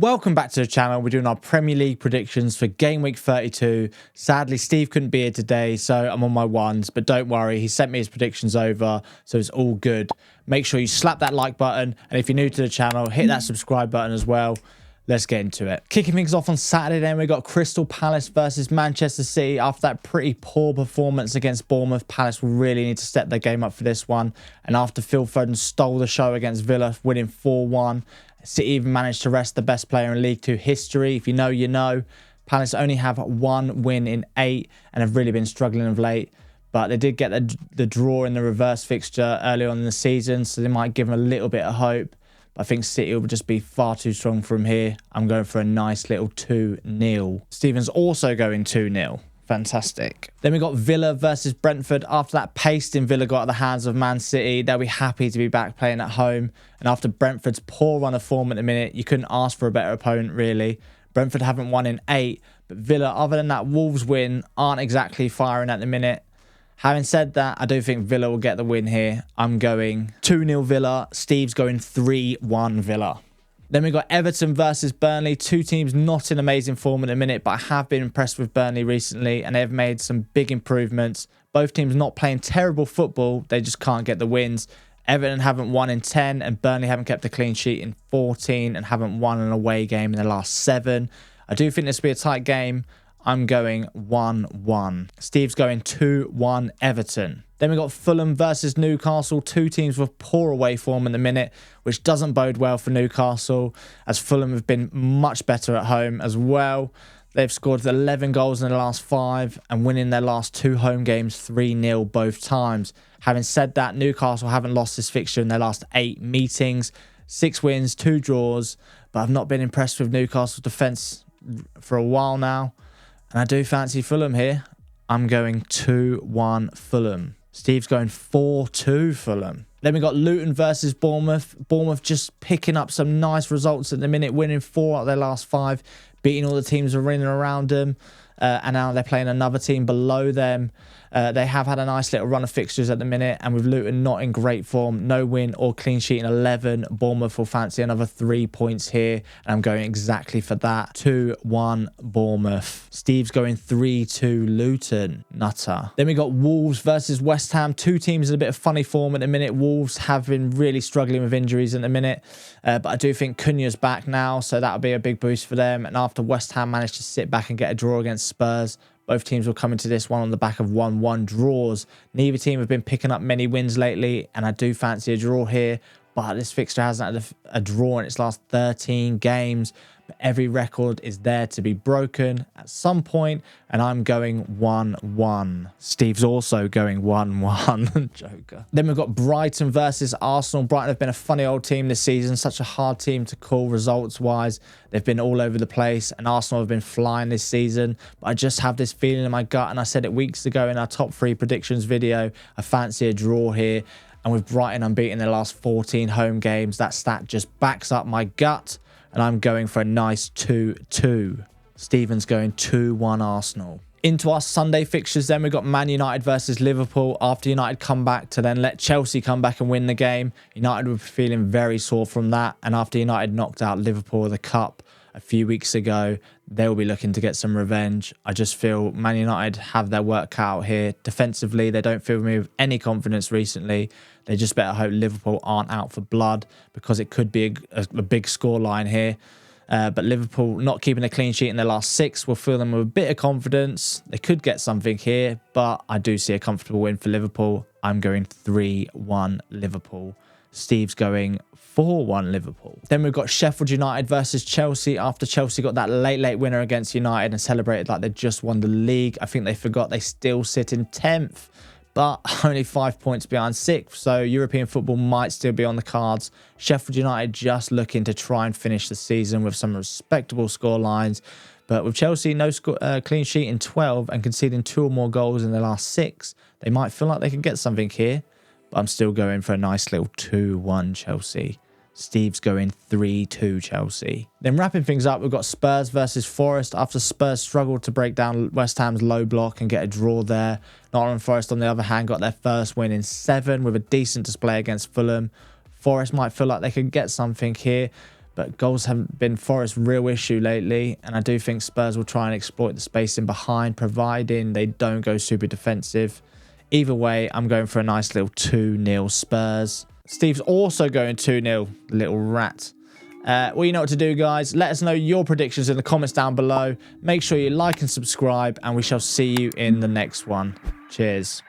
Welcome back to the channel. We're doing our Premier League predictions for game week 32. Sadly, Steve couldn't be here today, so I'm on my ones, but don't worry, he sent me his predictions over, so it's all good. Make sure you slap that like button, and if you're new to the channel, hit that subscribe button as well. Let's get into it. Kicking things off on Saturday, then we got Crystal Palace versus Manchester City. After that pretty poor performance against Bournemouth, Palace will really need to step their game up for this one. And after Phil Foden stole the show against Villa, winning 4-1, City even managed to rest the best player in League 2 history. If you know, you know. Palace only have one win in 8 and have really been struggling of late. But they did get the draw in the reverse fixture earlier on in the season, so they might give them a little bit of hope. But I think City will just be far too strong from here. I'm going for a nice little 2-0. Stephen's also going 2-0. Fantastic. Then we got Villa versus Brentford. After that pasting Villa got out of the hands of Man City, they'll be happy to be back playing at home. And after Brentford's poor run of form at the minute, you couldn't ask for a better opponent, really. Brentford haven't won in 8, but Villa, other than that Wolves win, aren't exactly firing at the minute. Having said that, I do think Villa will get the win here. I'm going 2-0 Villa. Steve's going 3-1 Villa. Then we got Everton versus Burnley. Two teams not in amazing form at the minute, but I have been impressed with Burnley recently, and they've made some big improvements. Both teams not playing terrible football. They just can't get the wins. Everton haven't won in 10, and Burnley haven't kept a clean sheet in 14, and haven't won an away game in the last 7. I do think this will be a tight game. I'm going 1-1. Steve's going 2-1 Everton. Then we got Fulham versus Newcastle. Two teams with poor away form at the minute, which doesn't bode well for Newcastle, as Fulham have been much better at home as well. They've scored 11 goals in the last 5 and winning their last 2 home games 3-0 both times. Having said that, Newcastle haven't lost this fixture in their last 8 meetings. 6 wins, 2 draws, but I've not been impressed with Newcastle's defence for a while now. And I do fancy Fulham here. I'm going 2-1 Fulham. Steve's going 4-2 Fulham. Then we got Luton versus Bournemouth. Bournemouth just picking up some nice results at the minute, winning 4 out of their last 5, beating all the teams that are in and around them. And now they're playing another team below them. They have had a nice little run of fixtures at the minute, and with Luton not in great form, no win or clean sheet in 11, Bournemouth will fancy another 3 points here, and I'm going exactly for that. 2-1 Bournemouth. Steve's going 3-2 Luton. Nutter. Then we got Wolves versus West Ham. Two teams in a bit of funny form at the minute. Wolves have been really struggling with injuries at the minute, but I do think Cunha's back now, so that'll be a big boost for them. And after West Ham managed to sit back and get a draw against Spurs, both teams will come into this one on the back of 1-1 draws. Neither team have been picking up many wins lately, and I do fancy a draw here. But this fixture hasn't had a draw in its last 13 games. But every record is there to be broken at some point, and I'm going 1-1. Steve's also going 1-1. Joker. Then we've got Brighton versus Arsenal. Brighton have been a funny old team this season. Such a hard team to call results-wise. They've been all over the place, and Arsenal have been flying this season. But I just have this feeling in my gut, and I said it weeks ago in our top 3 predictions video. I fancy a draw here. And with Brighton unbeaten in their last 14 home games, that stat just backs up my gut. And I'm going for a nice 2-2. Stephen's going 2-1 Arsenal. Into our Sunday fixtures then, we've got Man United versus Liverpool. After United come back to then let Chelsea come back and win the game, United were feeling very sore from that. And after United knocked out Liverpool of the Cup a few weeks ago, they'll be looking to get some revenge. I just feel Man United have their work cut out here. Defensively, they don't fill me with any confidence recently. They just better hope Liverpool aren't out for blood, because it could be a big scoreline here. But Liverpool not keeping a clean sheet in their last 6 will fill them with a bit of confidence. They could get something here, but I do see a comfortable win for Liverpool. I'm going 3-1 Liverpool. Steve's going 4-1 Liverpool. Then we've got Sheffield United versus Chelsea. After Chelsea got that late winner against United and celebrated like they just won the league, I think they forgot they still sit in 10th, but only 5 points behind 6th. So European football might still be on the cards. Sheffield United just looking to try and finish the season with some respectable score lines. But with Chelsea, no clean sheet in 12 and conceding 2 or more goals in the last 6, they might feel like they can get something here. But I'm still going for a nice little 2-1 Chelsea. Steve's going 3-2 Chelsea. Then wrapping things up, we've got Spurs versus Forest. After Spurs struggled to break down West Ham's low block and get a draw there, Nottingham Forest, on the other hand, got their first win in 7 with a decent display against Fulham. Forest might feel like they could get something here, but goals haven't been Forest's real issue lately, and I do think Spurs will try and exploit the space in behind, providing they don't go super defensive. Either way, I'm going for a nice little 2-0 Spurs. Steve's also going 2-0, little rat. Well, you know what to do, guys. Let us know your predictions in the comments down below. Make sure you like and subscribe, and we shall see you in the next one. Cheers.